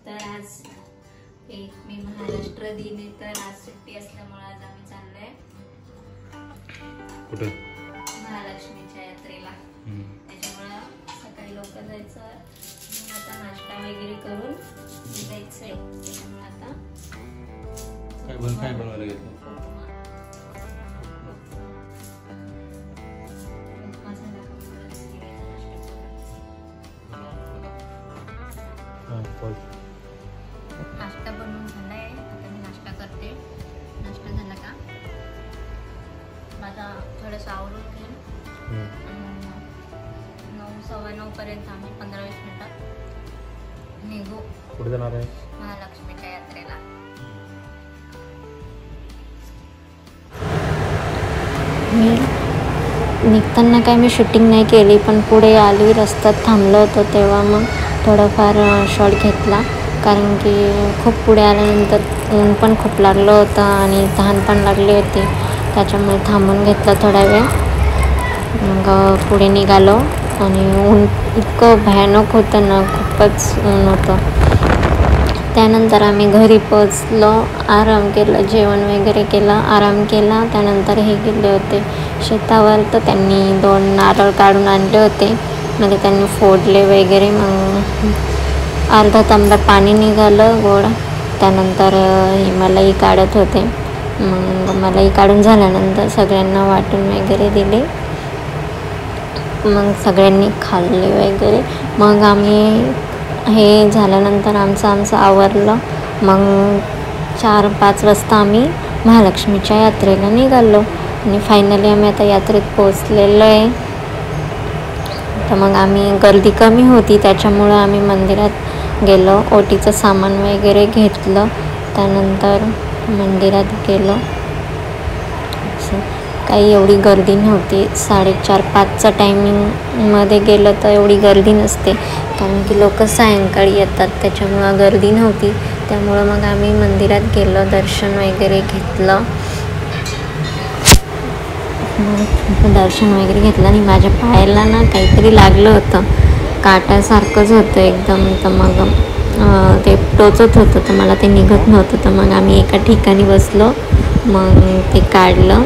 तर आज 1 मे महाराष्ट्र दिन आहे, तर आज सुट्टी असल्यामुळे आज आम्ही चाललोय कुठे महालक्ष्मीच्या यात्रेला। त्याच्यामुळे सकाळी लवकर जायचं, आता नाश्ता वगैरे करून जायचंय। त्याच्यामुळे आता काय बनवायला घेतलं? नाश्ता बनवून झालाय, आता मी नाश्ता करते। नाश्ता झाला का माझा थोडंसं आवरून घेईन। 9 सव्वा 9 पर्यंत आम्ही 15-20 मिनिटात निघू। कुठे जाणार आहे? महालक्ष्मीच्या यात्रेला। निघताना काय मी शूटिंग नाही केली, पण पुढे आली रस्त्यात थांबलो होतो तेव्हा मग थोडंफार शॉट घेतला, कारण की खूप पुढे आल्यानंतर ऊन पण खूप लागलं होतं आणि तहान पण लागली होती, त्याच्यामुळे थांबून घेतला थोडा वेळ। मग पुढे निघालो आणि ऊन इतकं भयानक होतं ना, खूपच ऊन होतं। त्यानंतर आम्ही घरी पोचलो, आराम केला, जेवण वगैरे केलं, आराम केला। त्यानंतर हे गेले होते शेतावर, तर त्यांनी 2 नारळ काढून आणले होते, म्हणजे त्यांनी फोडले वगैरे। मग अर्धा तांब्या पाणी निघालं गोड। त्यानंतर ही मलाई काढत होते, मग मलाई काढून झाल्यानंतर सगळ्यांना वाटून वगैरे दिले, मग सगळ्यांनी खाल्ले वगैरे। मग आम्ही हे झाल्यानंतर आमचं आवरलं। मग 4-5 वाजता आम्ही महालक्ष्मीच्या यात्रेला निघालो आणि फायनली आम्ही आता यात्रेत पोचलेलो आहे। तर मग आम्ही गर्दी कमी होती, त्याच्यामुळं आम्ही मंदिरात गेलो, ओटीचं सामान वगैरे घेतलं, त्यानंतर मंदिरात गेलो। काही एवढी गर्दी नव्हती, 4:30-5चा टायमिंगमध्ये गेलं तर एवढी गर्दी नसते, कारण की लोक सायंकाळी येतात, त्याच्यामुळं गर्दी नव्हती। त्यामुळं मग आम्ही मंदिरात गेलो, दर्शन वगैरे घेतलं। दर्शन वगैरे घेतलं आणि माझ्या पायाला ना काहीतरी लागलं होतं, काट्यासारखंच होतं एकदम। तर मग ते टोचत होतं, तर मला ते निघत नव्हतं। तर मग आम्ही एका ठिकाणी बसलो, मग ते काढलं।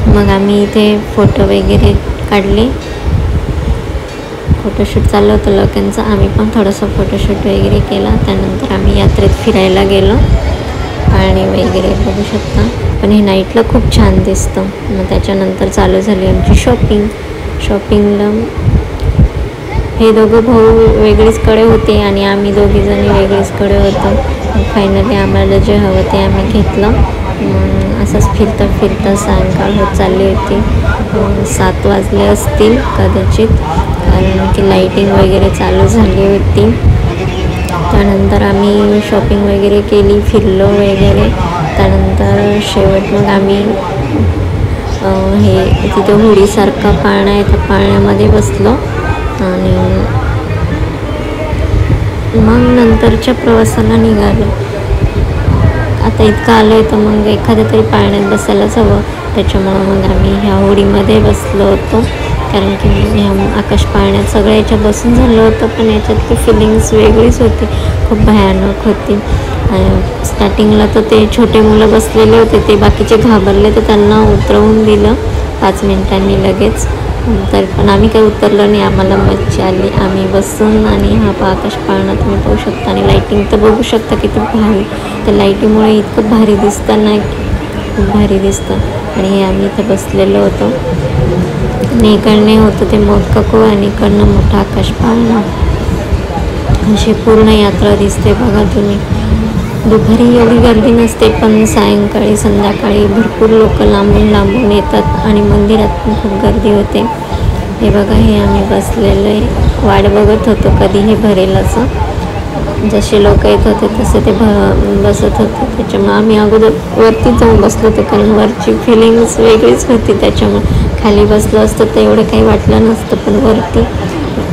मग आम्ही इथे फोटो वगैरे काढले, फोटोशूट चाललं होतं लोकांचं, आम्ही पण थोडंसं फोटोशूट वगैरे केला। त्यानंतर आम्ही यात्रेत फिरायला गेलो आणि वगैरे बघू शकता, पण हे नाईटला खूप छान दिसतं। मग त्याच्यानंतर चालू झाली आमची शॉपिंगला हे दोघं भाऊ वेगळीचकडे होते आणि आम्ही दोघीजणी वेगळीचकडे होतो। फायनली आम्हाला जे हवं ते आम्ही घेतलं। असंच फिरता सायंकाळ होत चालली होती, 7 वाजले असतील कदाचित, कारण की लाईटिंग वगैरे चालू झाली होती। त्यानंतर आम्ही शॉपिंग वगैरे केली, फिरलो वगैरे। त्यानंतर शेवट मग आम्ही हे तिथे होडीसारखा पाळणा आहे, त्या पाळण्यामध्ये बसलो आणि मग नंतरच्या प्रवासाला निघालो। आता इतकं आलो आहे तर मग एखाद्या तरी पाळण्यात बसायलाच हवं, त्याच्यामुळं मग आम्ही ह्या होडीमध्ये बसलो होतो, कारण की ह्या आकाश पाळण्यात सगळ्या याच्यात बसून झालं होतं, पण याच्यातली फिलिंग्स वेगळीच होती, खूप भयानक होती। स्टार्टिंगला तर ते छोटे मुलं बसलेले होते, ते बाकीचे घाबरले, तर त्यांना उतरवून दिलं 5 मिनिटांनी लगेच। तर पण आम्ही काही उतरलो नाही, आम्हाला मज्जा आली। आम्ही बसून आणि हा आकाश पाळणा तुम्ही पाहू शकता, आणि लाईटिंग तर बघू शकता किती भारी, त्या लाईटीमुळे इतकं भारी दिसतं ना, खूप भारी दिसतं। आणि हे आम्ही इथं बसलेलो होतो, आणि इकडने होतं ते मोदकको आणि इकडनं मोठा आकाश पाळणा। अशी पूर्ण यात्रा दिसते बघा तुम्ही। दुपारी एवढी गर्दी नसते, पण सायंकाळी संध्याकाळी भरपूर लोक लांबून येतात आणि मंदिरात पण खूप गर्दी होते। हे बघा, हे आम्ही बसलेलो आहे, वाट बघत होतो कधी हे भरेल असं। जसे लोक येत होते तसे ते बसत होते, त्याच्यामुळे आम्ही अगोदर वरती जाऊन बसलो होतो, कारण वरची फिलिंग्स वेगळीच होती। त्याच्यामुळे खाली बसलं असतं तर एवढं काही वाटलं नसतं, पण वरती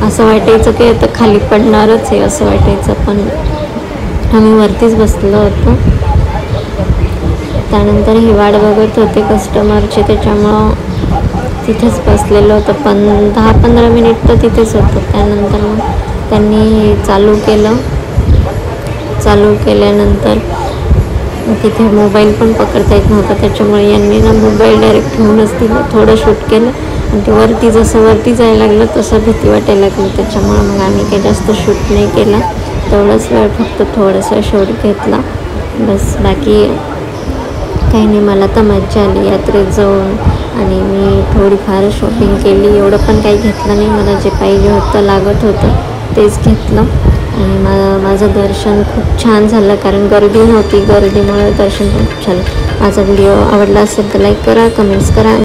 असं वाटायचं की आता खाली पडणारच आहे असं वाटायचं, पण आम्ही वरतीच बसलो होतो। त्यानंतर ही वाट बघत होते कस्टमरचे, त्याच्यामुळं तिथेच बसलेलं होतं, पण 10-15 मिनिट तर तिथेच होतं। त्यानंतर मग त्यांनी चालू केलं चालू केल्यानंतर तिथे मोबाईल पण पकडता येत नव्हता, त्याच्यामुळे यांनी ना मोबाईल डायरेक्ट ठेवूनच दिलं. थोडं शूट केलं आणि ते वरती जायला लागलं तसं भीती वाटायला लागली, त्याच्यामुळे मग आम्ही काही जास्त शूट नाही केला. तेवढाच वेळ फक्त थोडासा शूट घेतला बस. बाकी काही नाही. मला तर मज्जा आली यात्रेत जाऊन आणि मी थोडीफार शॉपिंग केली. एवढं पण काही घेतलं नाही, मला जे पाहिजे होतं लागत होतं तेच घेतलं. आणि माझं दर्शन खूप छान झालं कारण गर्दी नव्हती. गर्दीमुळे दर्शन पण खूप छान. माझा व्हिडिओ आवडला असेल तर लाईक करा, कमेंट्स करा.